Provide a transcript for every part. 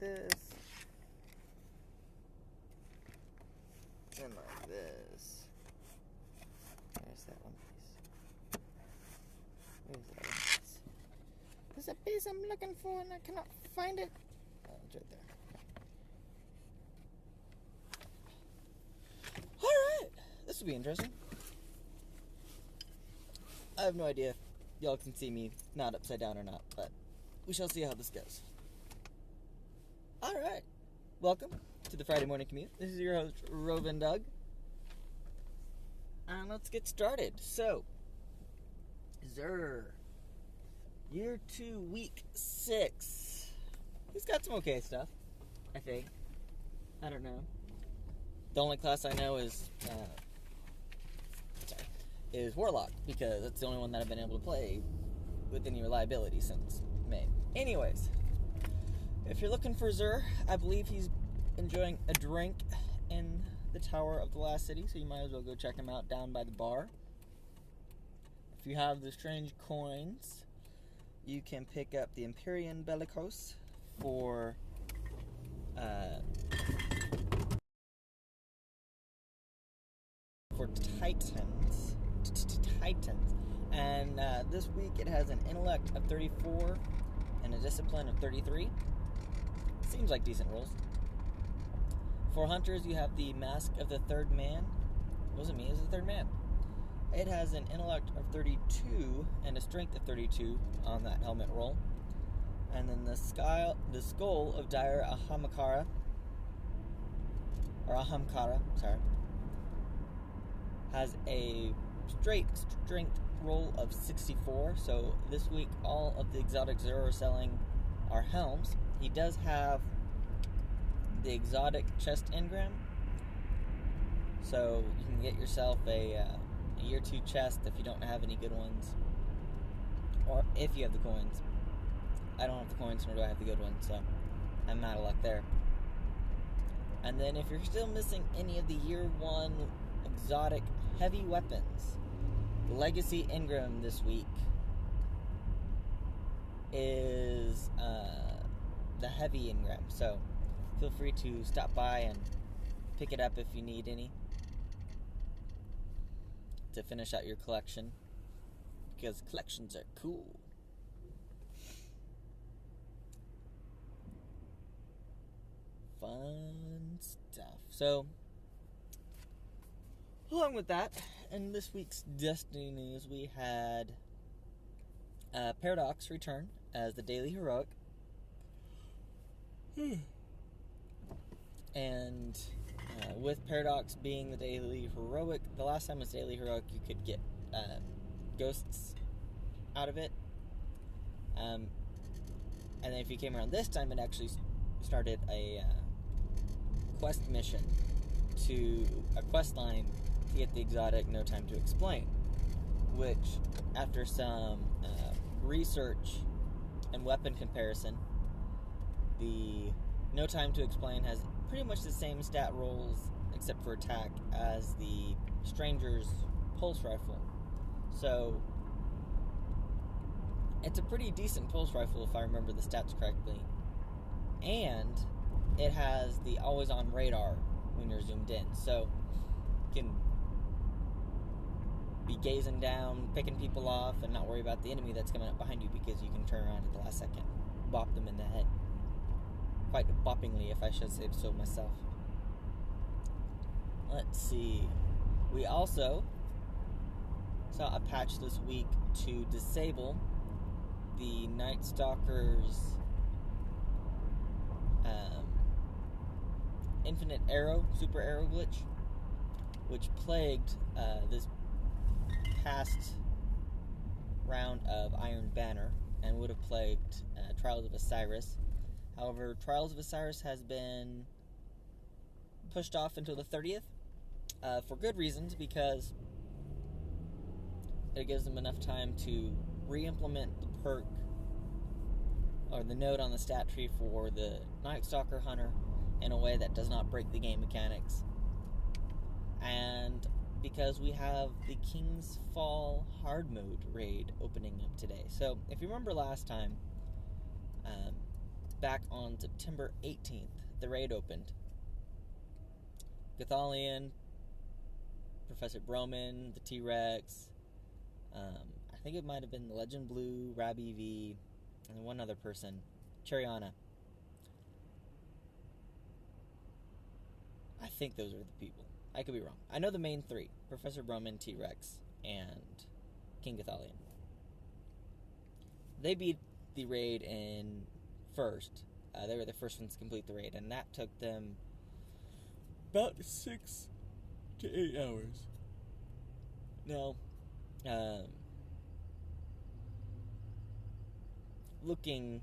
this. And like this. There's that one piece. Where's that one piece? There's a piece I'm looking for and I cannot find it. Oh, it's right there. Alright. This will be interesting. I have no idea if y'all can see me not upside down or not, but we shall see how this goes. Alright. Welcome to the Friday Morning Commute. This is your host, Rovin Doug. And let's get started. So, Xur Year 2, Week 6. He's got some okay stuff, I think. I don't know. The only class I know is Warlock, because that's the only one that I've been able to play with any reliability since May. Anyways, if you're looking for Xur, I believe he's enjoying a drink in the Tower of the Last City, so you might as well go check him out down by the bar. If you have the strange coins, you can pick up the Empyrean Bellicose for Titans. And this week it has an intellect of 34 and a discipline of 33. Seems like decent rolls. For hunters, you have the Mask of the Third Man. It wasn't me, it was the Third Man. It has an intellect of 32 and a strength of 32 on that helmet roll. And then the skull of Dire Ahamkara, has a straight strength roll of 64. So this week, all of the exotic Xur are selling our helms. He does have the exotic chest engram, so you can get yourself a Year 2 chest if you don't have any good ones, or if you have the coins. I don't have the coins, nor do I have the good ones, so I'm out of luck there. And then if you're still missing any of the Year 1 exotic heavy weapons, the Legacy engram this week is the heavy engram, so feel free to stop by and pick it up if you need any to finish out your collection, because collections are cool. Fun stuff. So, along with that, in this week's Destiny news, we had Paradox return as the Daily Heroic. And with Paradox being the Daily Heroic, the last time it was Daily Heroic, you could get ghosts out of it. And then if you came around this time, it actually started a quest mission a quest line to get the exotic No Time to Explain, which, after some research and weapon comparison, the No Time to Explain has pretty much the same stat rolls, except for attack, as the Stranger's pulse rifle. So it's a pretty decent pulse rifle if I remember the stats correctly. And it has the always on radar when you're zoomed in. So you can be gazing down, picking people off, and not worry about the enemy that's coming up behind you, because you can turn around at the last second, bop them in the head. Quite boppingly, if I should say so myself. Let's see. We also saw a patch this week to disable the Night Stalker's infinite arrow, super arrow glitch, which plagued this past round of Iron Banner and would have plagued Trials of Osiris. However, Trials of Osiris has been pushed off until the 30th for good reasons, because it gives them enough time to re-implement the perk or the node on the stat tree for the Night Stalker Hunter in a way that does not break the game mechanics. And because we have the King's Fall hard mode raid opening up today. So if you remember last time, back on September 18th, the raid opened. Gathalion, Professor Broman, the T-Rex, I think it might have been the Legend Blue, Rabby V, and one other person, Cheriana. I think those are the people. I could be wrong. I know the main three, Professor Broman, T-Rex, and King Gathalion. They beat the raid in first. They were the first ones to complete the raid, and that took them about 6 to 8 hours. Now, looking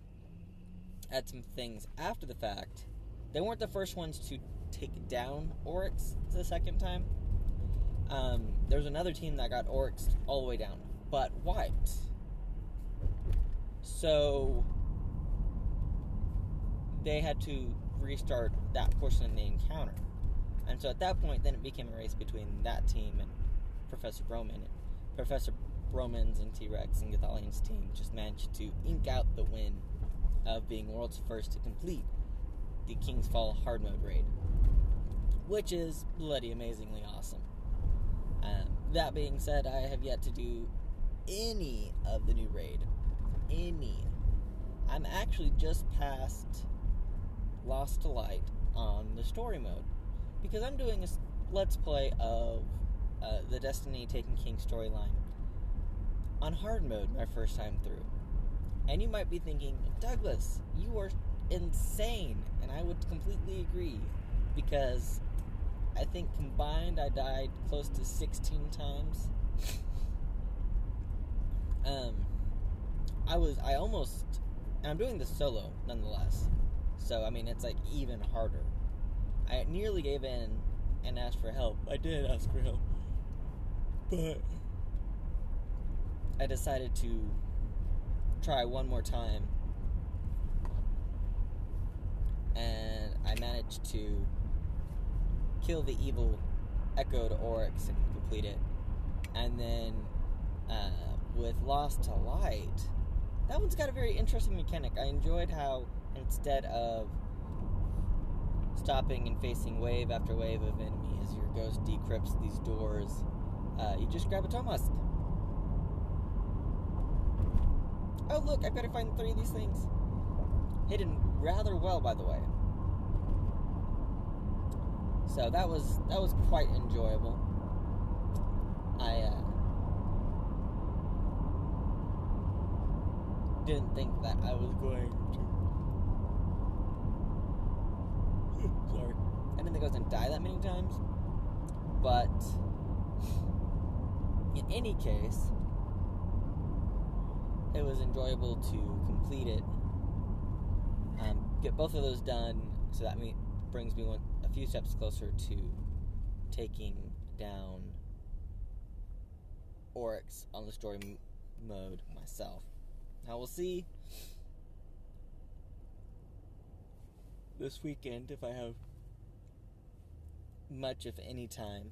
at some things after the fact, they weren't the first ones to take down Oryx the second time. There's another team that got Oryx all the way down, but wiped. So they had to restart that portion of the encounter. And so at that point, then it became a race between that team and Professor Broman. And Professor Broman's and T-Rex and Gathalion's team just managed to ink out the win of being world's first to complete the King's Fall hard mode raid, which is bloody amazingly awesome. That being said, I have yet to do any of the new raid. I'm actually just past Lost to Light on the story mode, because I'm doing a let's play of the Destiny Taken King storyline on hard mode my first time through. And you might be thinking, Douglas, you are insane, and I would completely agree, because I think combined I died close to 16 times. I'm doing this solo nonetheless, so I mean it's like even harder. I nearly gave in and asked for help. I did ask for help, but I decided to try one more time, and I managed to kill the evil Echo to Oryx and complete it. And then with Lost to Light, that one's got a very interesting mechanic. I enjoyed how instead of stopping and facing wave after wave of enemy as your ghost decrypts these doors, you just grab a toe musk. Oh look, I better find 3 of these things. Hidden rather well, by the way. So that was quite enjoyable. I didn't think that I was going to. Sorry. I didn't think I was going to die that many times. But in any case, it was enjoyable to complete it. Get both of those done, so that brings me a few steps closer to taking down Oryx on the story mode myself. Now we'll see this weekend if I have much, if any, time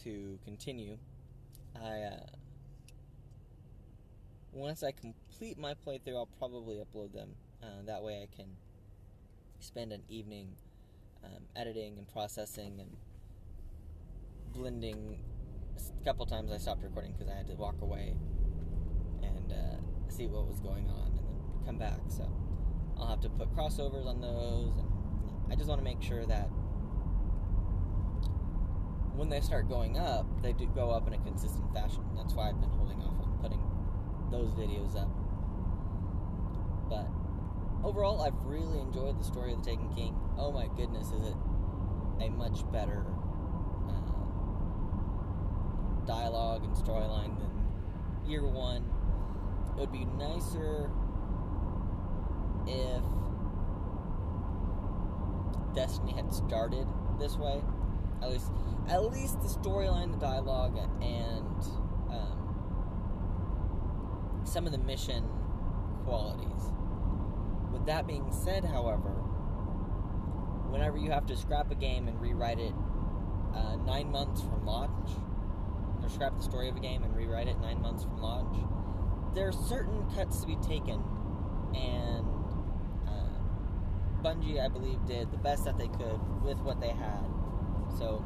to continue. Once I complete my playthrough, I'll probably upload them. That way I can spend an evening editing and processing and blending. A couple times I stopped recording because I had to walk away and see what was going on and then come back. So I'll have to put crossovers on those, and I just want to make sure that when they start going up, they do go up in a consistent fashion. That's why I've been holding off on putting those videos up. But overall, I've really enjoyed the story of the Taken King. Oh my goodness, is it a much better dialogue and storyline than Year 1. It would be nicer if Destiny had started this way. At least the storyline, the dialogue, and some of the mission qualities. With that being said, however, whenever you have to scrap a game and rewrite it 9 months from launch, or scrap the story of a game and rewrite it 9 months from launch, there are certain cuts to be taken, and Bungie, I believe, did the best that they could with what they had. So,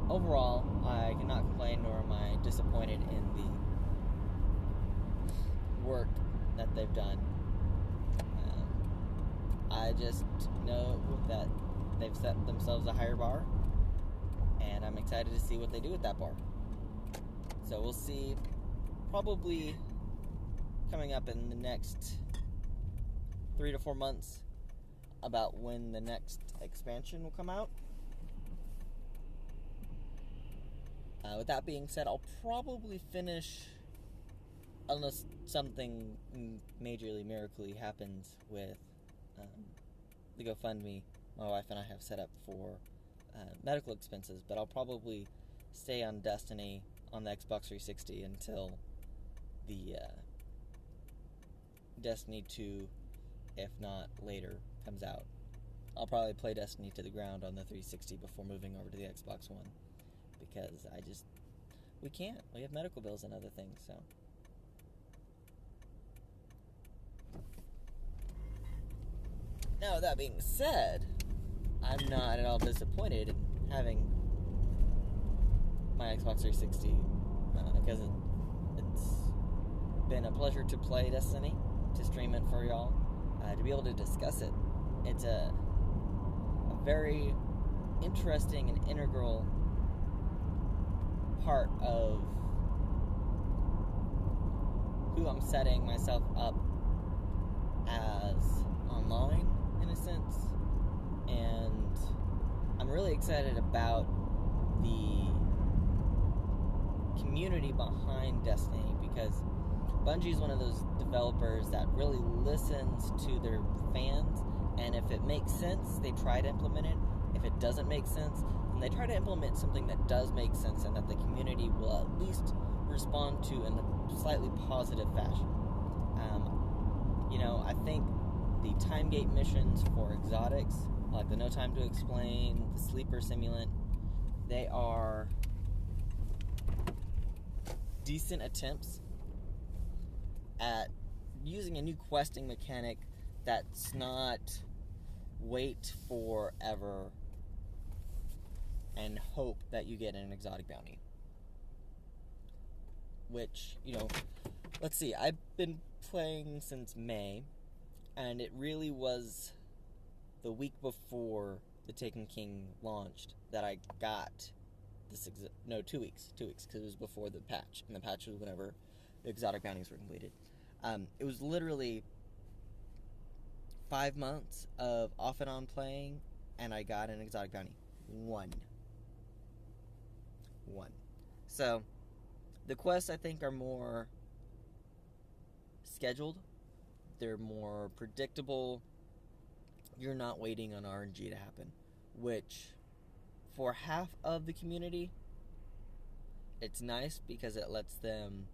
overall, I cannot complain, nor am I disappointed in the work that they've done. I just know that they've set themselves a higher bar, and I'm excited to see what they do with that bar. So we'll see, probably coming up in the next 3 to 4 months, about when the next expansion will come out. With that being said, I'll probably finish, unless something majorly miracly happens with the GoFundMe my wife and I have set up for medical expenses, but I'll probably stay on Destiny on the Xbox 360 until the Destiny 2, if not later, comes out. I'll probably play Destiny to the ground on the 360 before moving over to the Xbox One, because we can't. We have medical bills and other things, so. Now, with that being said, I'm not at all disappointed in having my Xbox 360, because it's been a pleasure to play Destiny, to stream it for y'all, to be able to discuss it. It's a very interesting and integral part of who I'm setting myself up as online, in a sense, and I'm really excited about the community behind Destiny, because Bungie is one of those developers that really listens to their fans, and if it makes sense, they try to implement it. If it doesn't make sense, then they try to implement something that does make sense and that the community will at least respond to in a slightly positive fashion. I think the time gate missions for exotics, like the No Time to Explain, the Sleeper Simulant, they are decent attempts at using a new questing mechanic that's not wait forever and hope that you get an exotic bounty. Which, let's see, I've been playing since May, and it really was the week before the Taken King launched that I got this 2 weeks, because it was before the patch, and the patch was whenever the exotic bounties were completed. It was literally 5 months of off and on playing, and I got an exotic bounty. One. So, the quests, I think, are more scheduled. They're more predictable. You're not waiting on RNG to happen, which, for half of the community, it's nice because it lets them,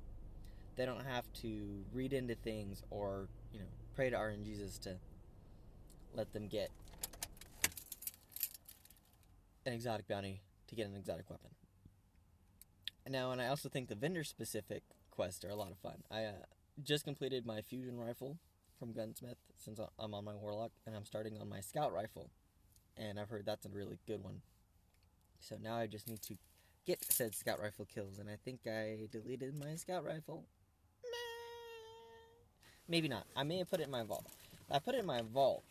they don't have to read into things or, pray to RNGs to let them get an exotic bounty to get an exotic weapon. And I also think the vendor-specific quests are a lot of fun. I just completed my fusion rifle from Gunsmith, since I'm on my Warlock, and I'm starting on my Scout rifle, and I've heard that's a really good one. So now I just need to get said Scout rifle kills, and I think I deleted my Scout rifle. Maybe not. I may have put it in my vault. If I put it in my vault,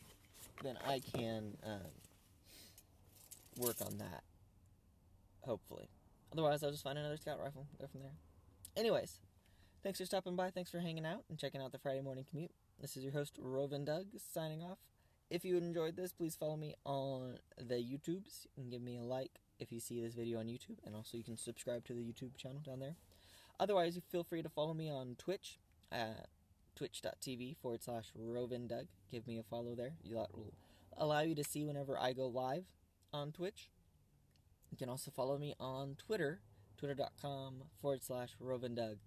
then I can work on that, hopefully. Otherwise, I'll just find another Scout rifle, go from there. Anyways, thanks for stopping by, thanks for hanging out, and checking out the Friday Morning Commute. This is your host, Rovin Doug, signing off. If you enjoyed this, please follow me on the YouTubes, and give me a like if you see this video on YouTube, and also you can subscribe to the YouTube channel down there. Otherwise, feel free to follow me on Twitch, twitch.tv/Rovin Doug. Give me a follow there. That will allow you to see whenever I go live on Twitch. You can also follow me on Twitter, twitter.com/Rovin Doug.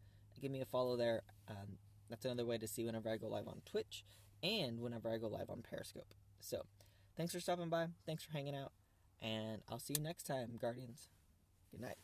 Give me a follow there. That's another way to see whenever I go live on Twitch and whenever I go live on Periscope. So, thanks for stopping by. Thanks for hanging out. And I'll see you next time, Guardians. Good night.